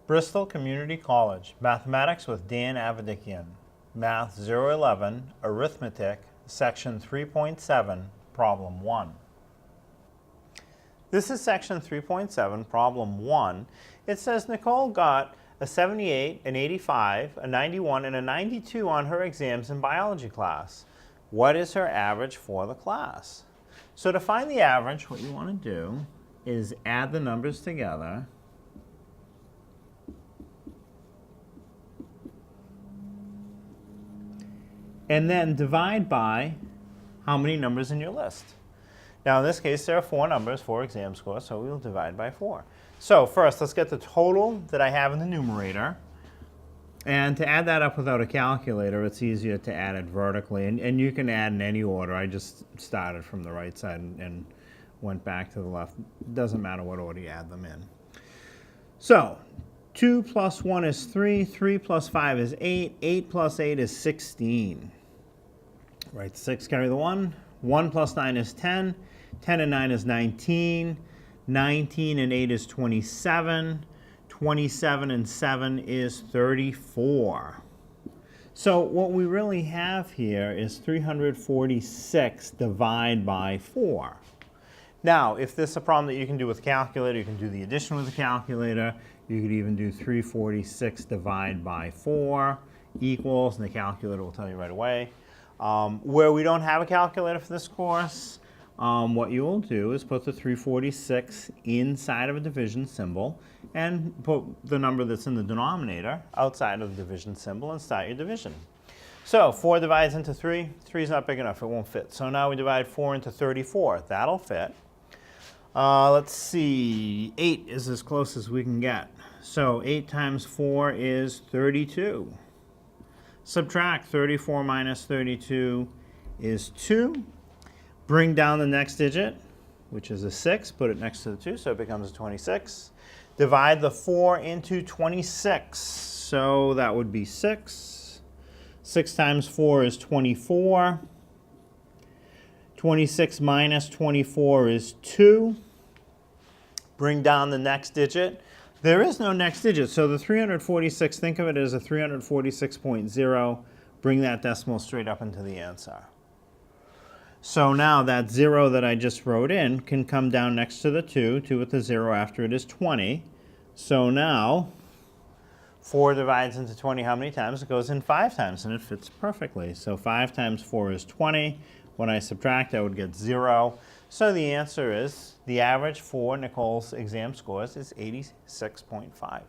Bristol Community College, Mathematics with Dan Avedikian, Math 011, Arithmetic, Section 3.7, Problem 1. This is Section 3.7, Problem 1. It says Nicole got a 78, an 85, a 91, and a 92 on her exams in biology class. What is her average for the class? So to find the average, what you want to do is add the numbers together. And then divide by how many numbers in your list. Now in this case there are 4 numbers, 4 exam scores, so we'll divide by 4. So first let's get the total that I have in the numerator. And to add that up without a calculator, it's easier to add it vertically. And you can add in any order. I just started from the right side and went back to the left. It doesn't matter what order you add them in. So 2 plus 1 is 3, 3 plus 5 is 8, 8 plus 8 is 16. Write 6, carry the 1. 1 plus 9 is 10, 10 and 9 is 19, 19 and 8 is 27, 27 and 7 is 34. So what we really have here is 346 divided by 4. Now, if this is a problem that you can do with a calculator, you can do the addition with a calculator. You could even do 346 divided by 4 equals, and the calculator will tell you right away. Where we don't have a calculator for this course, what you will do is put the 346 inside of a division symbol and put the number that's in the denominator outside of the division symbol and start your division. So 4 divides into 3. 3 is not big enough. It won't fit. So now we divide 4 into 34. That'll fit. Let's see. 8 is as close as we can get. So 8 times 4 is 32. Subtract 34 minus 32 is 2. Bring down the next digit, which is a 6. Put it next to the 2, so it becomes a 26. Divide the 4 into 26. So that would be 6. 6 times 4 is 24. 26 minus 24 is 2. Bring down the next digit. There is no next digit, so the 346, think of it as a 346.0. Bring that decimal straight up into the answer. So now that 0 that I just wrote in can come down next to the 2. 2 with the 0 after it is 20. So now 4 divides into 20 how many times? It goes in 5 times, and it fits perfectly. So 5 times 4 is 20. When I subtract, I would get 0. So the answer is the average for Nicole's exam scores is 86.5.